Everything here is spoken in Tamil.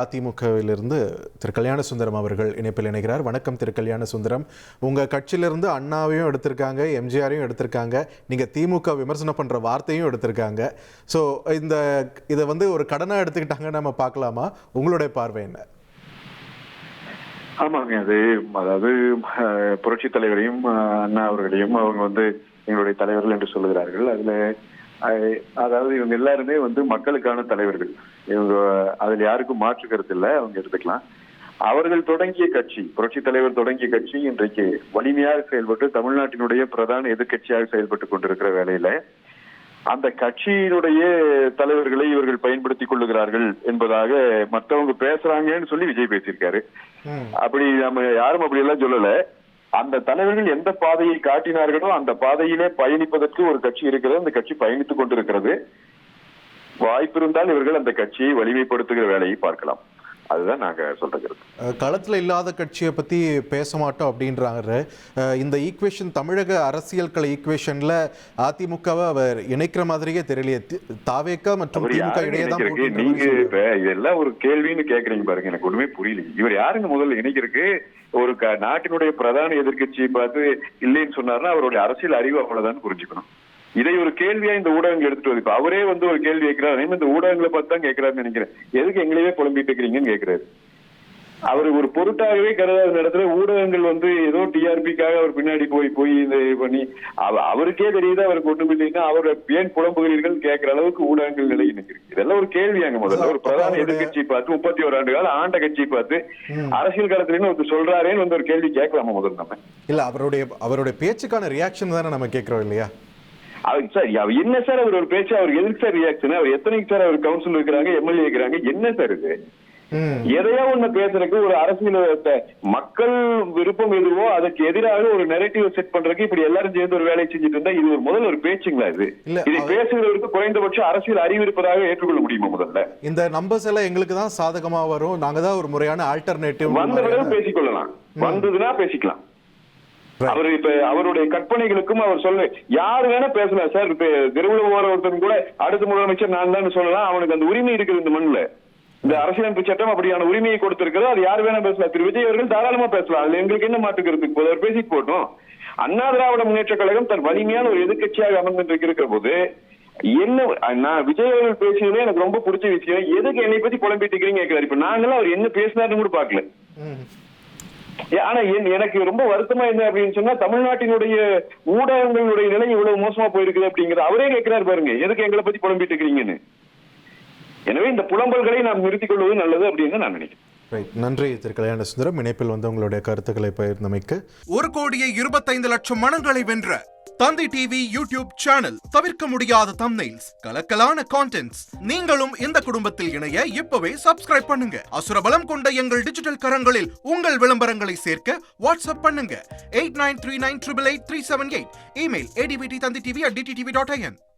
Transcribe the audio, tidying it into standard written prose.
அதிமுகவிலிருந்து திரு கல்யாண சுந்தரம் அவர்கள் இணைப்பில் இணைகிறார். வணக்கம் திரு கல்யாண சுந்தரம். உங்கள் கட்சியிலிருந்து அண்ணாவையும் எடுத்திருக்காங்க, எம்ஜிஆரையும் எடுத்திருக்காங்க, நீங்கள் திமுக விமர்சனம் பண்ணுற வார்த்தையும் எடுத்திருக்காங்க. ஸோ இதை ஒரு கடனாக எடுத்துக்கிட்டாங்க நம்ம பார்க்கலாமா? உங்களுடைய பார்வை என்ன? ஆமாங்க, அதாவது புரட்சி தலைவரையும் அண்ணா அவர்களையும் அவங்க எங்களுடைய தலைவர்கள் என்று சொல்லுகிறார்கள். அதாவது இவங்க எல்லாருமே மக்களுக்கான தலைவர்கள். இவங்க அதில் யாருக்கும் மாற்று கருத்து இல்லை, அவங்க எடுத்துக்கலாம். அவர்கள் தொடங்கிய கட்சி, புரட்சி தலைவர் தொடங்கிய கட்சி இன்றைக்கு வலிமையாக செயல்பட்டு தமிழ்நாட்டினுடைய பிரதான எதிர்கட்சியாக செயல்பட்டு கொண்டிருக்கிற வேளையில அந்த கட்சியினுடைய தலைவர்களை இவர்கள் பயன்படுத்திக் கொள்ளுகிறார்கள் என்பதாக மற்றவங்க பேசுறாங்கன்னு சொல்லி விஜய் பேசியிருக்காரு. அப்படி நம்ம யாரும் அப்படி எல்லாம் சொல்லல. அந்த தலைவர்கள் எந்த பாதையை காட்டினார்களோ அந்த பாதையிலே பயணிப்பதற்கு ஒரு கட்சி இருக்கிறது. அந்த கட்சி பயணித்துக் கொண்டிருக்கிறது. வாய்ப்பு இருந்தால் இவர்கள் அந்த கட்சியை வலிமைப்படுத்துகிற வேலையை பார்க்கலாம். அதுதான் நாங்க சொல்றது. களத்துல இல்லாத கட்சியை பத்தி பேச மாட்டோம் அப்படின்றாங்க. இந்த ஈக்குவேஷன் தமிழக அரசியல் கள ஈக்குவேஷன்ல அதிமுகவை அவர் இணைக்கிற மாதிரியே தெரியலையே. தாவேகா மற்றும் திமுக இடையேதான். நீங்க இப்ப இதெல்லாம் ஒரு கேள்வின்னு கேக்குறீங்க பாருங்க, எனக்கு ஒண்ணுமே புரியல. இவர் யாருங்க முதல்ல இணைக்கிறதுக்கு? ஒரு நாட்டினுடைய பிரதான எதிர்கட்சியை பார்த்து இல்லைன்னு சொன்னார்னா அவருடைய அரசியல் அறிவு அவ்வளவுதான் புரிஞ்சுக்கணும். இதை ஒரு கேள்வியா இந்த ஊடகங்கள் எடுத்துட்டு வந்து இப்ப அவரே ஒரு கேள்வி கேட்கிறாரு. இந்த ஊடகங்களை பார்த்து தான் கேட்கிறாருன்னு நினைக்கிறேன். எதுக்கு எங்களையே புலம்பிட்டு இருக்கிறீங்கன்னு கேட்கிறாரு. அவர் ஒரு பொருட்டாகவே கருதாத இடத்துல ஊடகங்கள் ஏதோ டிஆர்பிக்காக அவர் பின்னாடி போய் இது பண்ணி அவருக்கே தெரியுது அவருக்கு ஒண்ணும் இல்லைன்னா அவரை ஏன் புலம்புகிறீர்கள் கேட்கிற அளவுக்கு ஊடகங்கள் நிலை நினைக்கிறீங்க. இதெல்லாம் ஒரு கேள்வியாங்க. முதல்ல ஒரு பிரதான எதிர்கட்சியை பார்த்து 31 ஆண்டு கால ஆண்ட கட்சியை பார்த்து அரசியல் காலத்துல ஒருத்தர் சொல்றாரேன்னு ஒரு கேள்வி கேட்கலாமா முதல்ல நம்ம? இல்ல, அவருடைய பேச்சுக்கான ரியாக்ஷன் தானே நம்ம கேட்கிறோம் இல்லையா? சார் என்ன சார் அவர் ஒரு பேச்சு, அவருக்கு எதுக்கு சார் ரியாக்ஷன்? அவர் எத்தனைக்கு சார் அவர் கவுன்சில் இருக்கிறாங்க, எம்எல்ஏ இருக்கிறாங்க, என்ன சார் இது? எதையோ ஒண்ணு பேசுறதுக்கு ஒரு அரசியல் மக்கள் விருப்பம் எதுவோ அதுக்கு எதிராக ஒரு நெரேட்டிவ் செட் பண்றதுக்கு இப்படி எல்லாரும் சேர்ந்து ஒரு வேலையை செஞ்சுட்டு இருந்தா இது முதல்ல ஒரு பேச்சுங்களா? இதை பேசுகிறவருக்கு குறைந்தபட்சம் அரசியல் அறிவு இருப்பதாக ஏற்றுக்கொள்ள முடியுமா? முதல்ல இந்த நம்பர்ஸ் எல்லாம் எங்களுக்கு தான் சாதகமா வரும், நாங்க தான் ஒரு முறையான ஆல்டர்னேட்டிவ் வந்தவர்கள் பேசிக்கொள்ளலாம், வந்ததுன்னா பேசிக்கலாம். அவர் இப்ப அவருடைய கற்பனைகளுக்கும் அவர் சொல்ல யாரு வேணா பேசலாம் சார். இப்ப தெருவுல போற ஒருத்தன் கூட அடுத்த முதலமைச்சர் நான் தான் சொல்லலாம். அவனுக்கு அந்த உரிமை இருக்குது. இந்த மண்ணுல இந்த அரசியலமைப்பு சட்டம் அப்படியான உரிமையை கொடுத்திருக்கிறது. அது யாரு வேணா பேசலாம். திரு விஜய் அவர்கள் தாராளமா பேசலாம். அதுல எங்களுக்கு என்ன மாற்றுக்கிறதுக்கு போது அவர் பேசிட்டு போட்டோம். அண்ணா திராவிட முன்னேற்ற கழகம் தன் வலிமையான ஒரு எதிர்கட்சியாக அமர்ந்து இருக்கிற போது என்ன நான் விஜய் அவர்கள் பேசியதே எனக்கு ரொம்ப பிடிச்ச விஷயம். எதுக்கு என்னை பத்தி புலம்பிட்டு இருக்கிறீங்க கேட்கிறாரு. இப்ப நாங்களும் அவர் என்ன பேசினாருன்னு கூட பாக்கல. ஆனா எனக்கு ரொம்ப வருத்தமா என்ன அப்படின்னு சொன்னா தமிழ்நாட்டினுடைய ஊடகங்களுடைய நிலை இவ்வளவு மோசமா போயிருக்குது அப்படிங்கிறது அவரே கேட்கிறாரு பாருங்க. எதுக்கு எங்களை பத்தி புலம்பிட்டு இருக்கிறீங்கன்னு. எனவே இந்த புலம்பல்களை நாம் நிறுத்திக் கொள்வது நல்லது அப்படின்னு நான் நினைக்கிறேன். நன்றி திரு கல்யாண சுந்தரம், இணைப்பில் உங்களுடைய கருத்துக்களை பகிர்ந்தமைக்கு. 1,20,00,000 மனங்களை வென்ற தந்தி டிவி யூடியூப் சேனல். தவிர்க்க முடியாத தம்ப்நெயில்ஸ், கலக்கலான கான்டென்ட்ஸ். நீங்களும் இந்த குடும்பத்தில் இணைய இப்பவே சப்ஸ்கிரைப் பண்ணுங்க. அசுரபலம் கொண்ட எங்கள் டிஜிட்டல் கரங்களில் உங்கள் விளம்பரங்களை சேர்க்க வாட்ஸ்அப் பண்ணுங்க 8939888378. Email advttanditv@dttv.in.